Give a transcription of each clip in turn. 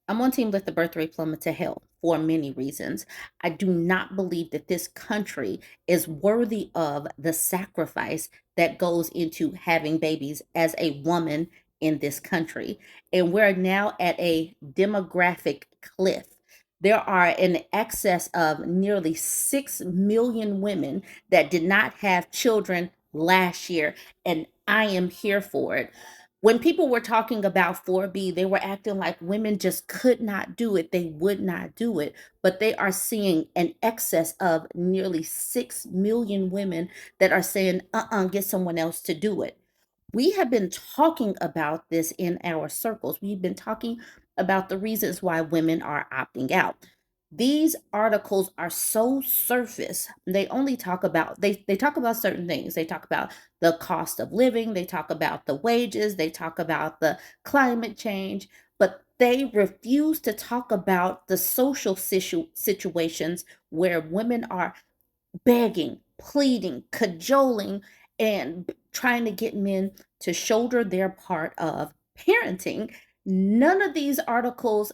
I'm on team Let the Birth Rate Plummet to Hell for many reasons. I do not believe that this country is worthy of the sacrifice that goes into having babies as a woman in this country. And we're now at a demographic cliff. There are in excess of nearly 6 million women that did not have children last year, and I am here for it. When people were talking about 4B, they were acting like women just could not do it. They would not do it. But they are seeing an excess of nearly 6 million women that are saying, get someone else to do it. We have been talking about this in our circles. We've been talking about the reasons why women are opting out. These articles are so surface. They only talk about they talk about certain things. They talk about the cost of living, they talk about the wages, they talk about the climate change, but they refuse to talk about the social situations where women are begging, pleading, cajoling, and trying to get men to shoulder their part of parenting. None of these articles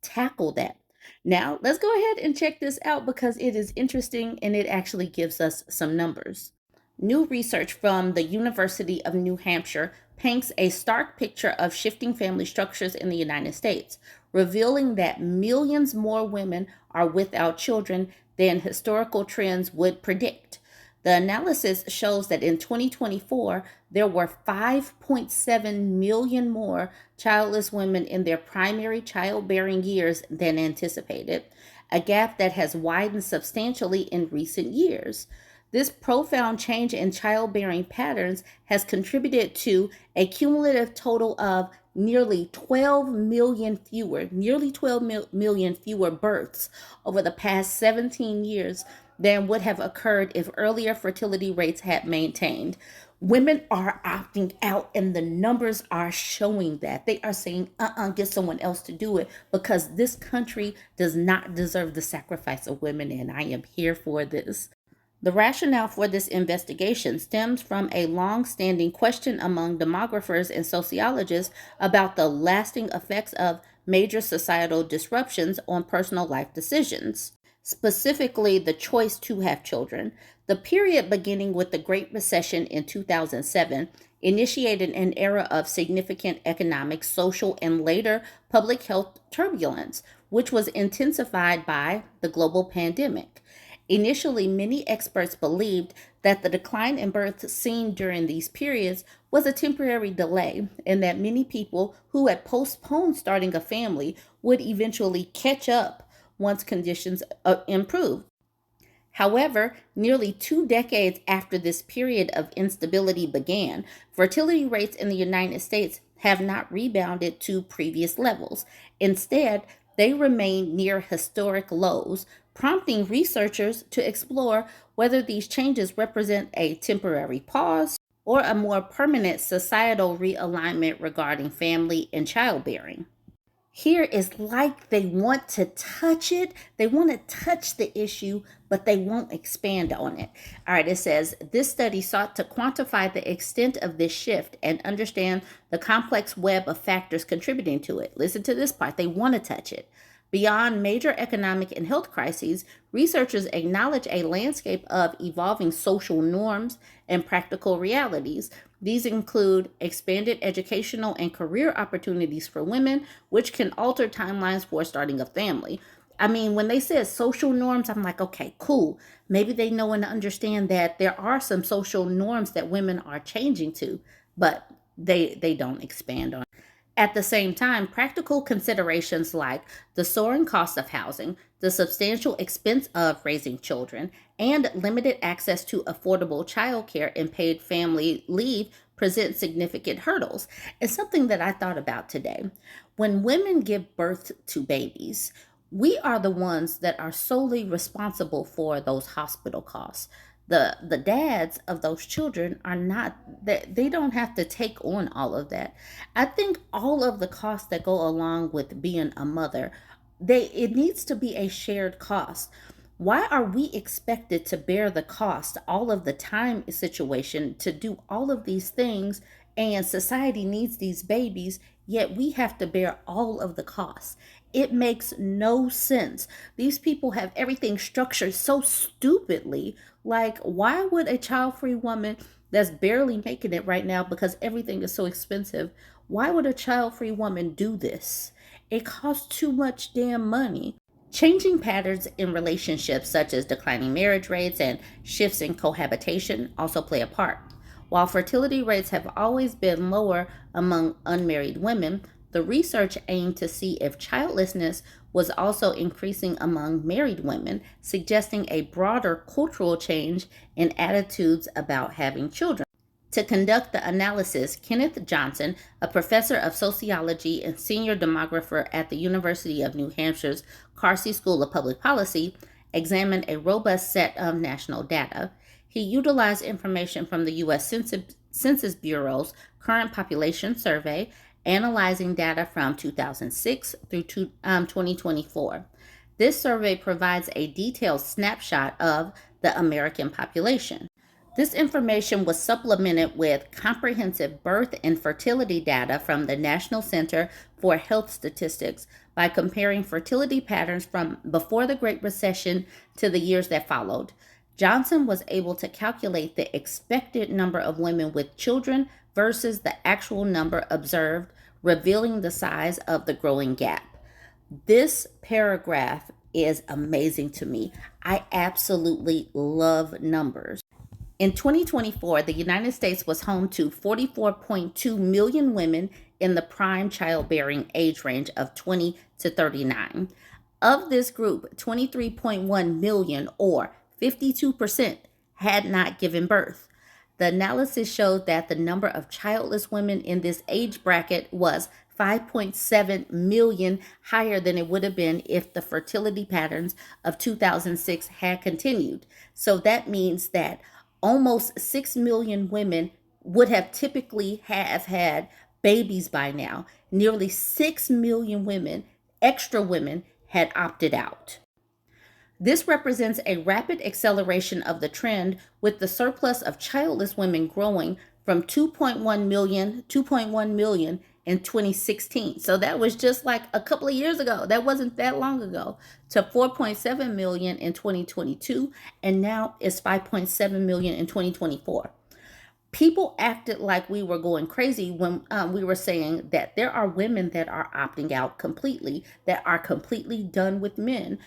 tackle that. Now, let's go ahead and check this out because it is interesting and it actually gives us some numbers. New research from the University of New Hampshire paints a stark picture of shifting family structures in the United States, revealing that millions more women are without children than historical trends would predict. The analysis shows that in 2024, there were 5.7 million more childless women in their primary childbearing years than anticipated, a gap that has widened substantially in recent years. This profound change in childbearing patterns has contributed to a cumulative total of nearly 12 million fewer births over the past 17 years than would have occurred if earlier fertility rates had maintained. Women are opting out, and the numbers are showing that. They are saying, get someone else to do it because this country does not deserve the sacrifice of women, and I am here for this. The rationale for this investigation stems from a long standing question among demographers and sociologists about the lasting effects of major societal disruptions on personal life decisions, specifically the choice to have children. The period beginning with the Great Recession in 2007 initiated an era of significant economic, social, and later public health turbulence, which was intensified by the global pandemic. Initially, many experts believed that the decline in births seen during these periods was a temporary delay, and that many people who had postponed starting a family would eventually catch up once conditions improved. However, nearly 2 decades after this period of instability began, fertility rates in the United States have not rebounded to previous levels. Instead, they remain near historic lows, prompting researchers to explore whether these changes represent a temporary pause or a more permanent societal realignment regarding family and childbearing. Here is like they want to touch it. They want to touch the issue, but they won't expand on it. All right, it says this study sought to quantify the extent of this shift and understand the complex web of factors contributing to it. Listen to this part, they want to touch it. Beyond major economic and health crises, researchers acknowledge a landscape of evolving social norms and practical realities. These include expanded educational and career opportunities for women, which can alter timelines for starting a family. I mean, when they said social norms, I'm like, okay, cool. Maybe they know and understand that there are some social norms that women are changing to, but they don't expand on. At the same time, practical considerations like the soaring cost of housing, the substantial expense of raising children, and limited access to affordable childcare and paid family leave present significant hurdles. It's something that I thought about today. When women give birth to babies, we are the ones that are solely responsible for those hospital costs. The dads of those children are not, they don't have to take on all of that. I think all of the costs that go along with being a mother, it needs to be a shared cost. Why are we expected to bear the cost all of the time situation to do all of these things, and society needs these babies, yet we have to bear all of the costs. It makes no sense. These people have everything structured so stupidly. Like, why would a child free woman that's barely making it right now because everything is so expensive, why would a child free woman do this? It costs too much damn money. Changing patterns in relationships, such as declining marriage rates and shifts in cohabitation, also play a part. While fertility rates have always been lower among unmarried women, the research aimed to see if childlessness was also increasing among married women, suggesting a broader cultural change in attitudes about having children. To conduct the analysis, Kenneth Johnson, a professor of sociology and senior demographer at the University of New Hampshire's Carsey School of Public Policy, examined a robust set of national data. He utilized information from the U.S. Census Bureau's current population survey, analyzing data from 2006 through 2024. This survey provides a detailed snapshot of the American population. This information was supplemented with comprehensive birth and fertility data from the National Center for Health Statistics by comparing fertility patterns from before the Great Recession to the years that followed. Johnson was able to calculate the expected number of women with children versus the actual number observed, revealing the size of the growing gap. This paragraph is amazing to me. I absolutely love numbers. In 2024, the United States was home to 44.2 million women in the prime childbearing age range of 20 to 39. Of this group, 23.1 million, or 52%, had not given birth. The analysis showed that the number of childless women in this age bracket was 5.7 million higher than it would have been if the fertility patterns of 2006 had continued. So that means that almost 6 million women would have typically have had babies by now. Nearly 6 million women, extra women, had opted out. This represents a rapid acceleration of the trend, with the surplus of childless women growing from 2.1 million in 2016. So that was just like a couple of years ago. That wasn't that long ago, to 4.7 million in 2022, and now it's 5.7 million in 2024. People acted like we were going crazy when we were saying that there are women that are opting out completely, that are completely done with men.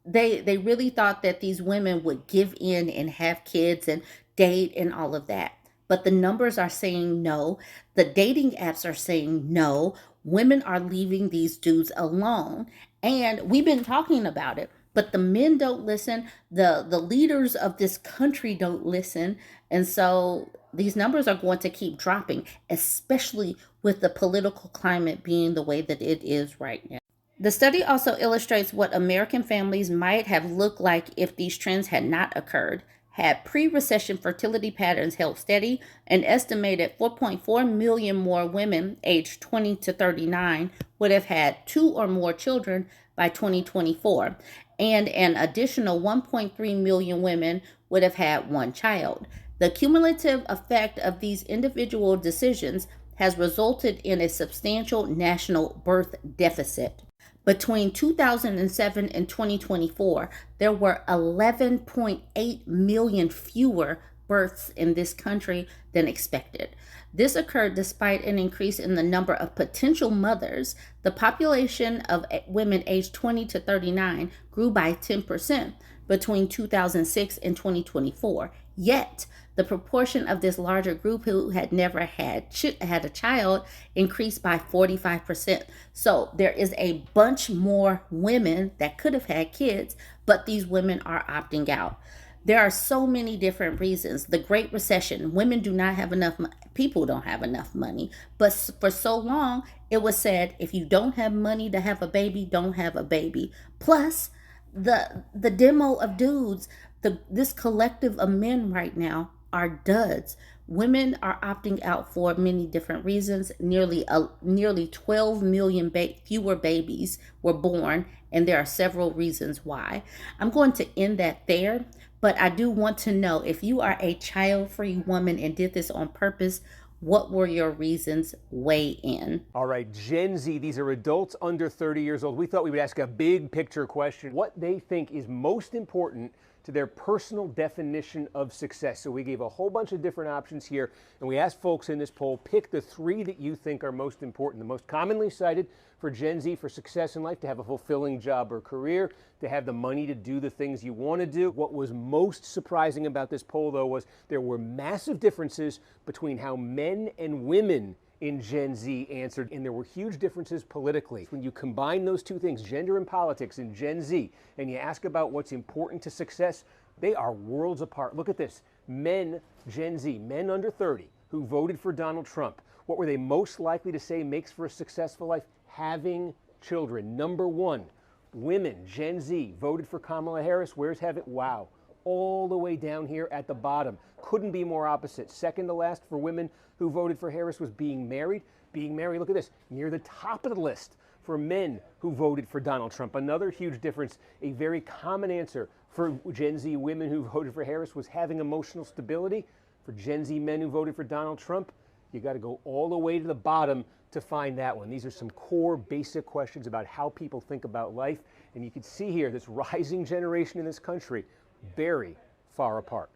They really thought that these women would give in and have kids and date and all of that. But the numbers are saying no. The dating apps are saying no. Women are leaving these dudes alone. And we've been talking about it, but the men don't listen. The leaders of this country don't listen. And so these numbers are going to keep dropping, especially with the political climate being the way that it is right now. The study also illustrates what American families might have looked like if these trends had not occurred. Had pre-recession fertility patterns held steady, an estimated 4.4 million more women aged 20 to 39 would have had 2 or more children by 2024, and an additional 1.3 million women would have had 1 child. The cumulative effect of these individual decisions has resulted in a substantial national birth deficit. Between 2007 and 2024, there were 11.8 million fewer births in this country than expected. This occurred despite an increase in the number of potential mothers. The population of women aged 20 to 39 grew by 10% between 2006 and 2024. Yet, the proportion of this larger group who had never had a child increased by 45%. So there is a bunch more women that could have had kids, but these women are opting out. There are so many different reasons. The Great Recession, women do not have enough people don't have enough money. But for so long, it was said, if you don't have money to have a baby, don't have a baby. Plus, the demo of dudes, this collective of men right now are duds. Women are opting out for many different reasons. Nearly 12 million fewer babies were born, and there are several reasons why. I'm going to end that there, but I do want to know, if you are a child-free woman and did this on purpose, What were your reasons? Weigh in. All right, Gen Z, these are adults under 30 years old. We thought we would ask a big picture question, what they think is most important to their personal definition of success. So we gave a whole bunch of different options here, and we asked folks in this poll, pick the 3 that you think are most important. The most commonly cited for Gen Z for success in life: to have a fulfilling job or career, to have the money to do the things you want to do. What was most surprising about this poll, though, was there were massive differences between how men and women in Gen Z answered, and there were huge differences politically. When you combine those two things, gender and politics in Gen Z, and you ask about what's important to success, they are worlds apart. Look at this. Men, Gen Z, men under 30 who voted for Donald Trump, what were they most likely to say makes for a successful life? Having children. Number 1. Women, Gen Z, voted for Kamala Harris. Where's having? Wow. All the way down here at the bottom. Couldn't be more opposite. Second to last for women who voted for Harris was being married. Being married, look at this, near the top of the list for men who voted for Donald Trump. Another huge difference, a very common answer for Gen Z women who voted for Harris was having emotional stability. For Gen Z men who voted for Donald Trump, you got to go all the way to the bottom to find that one. These are some core basic questions about how people think about life. And you can see here this rising generation in this country very far apart.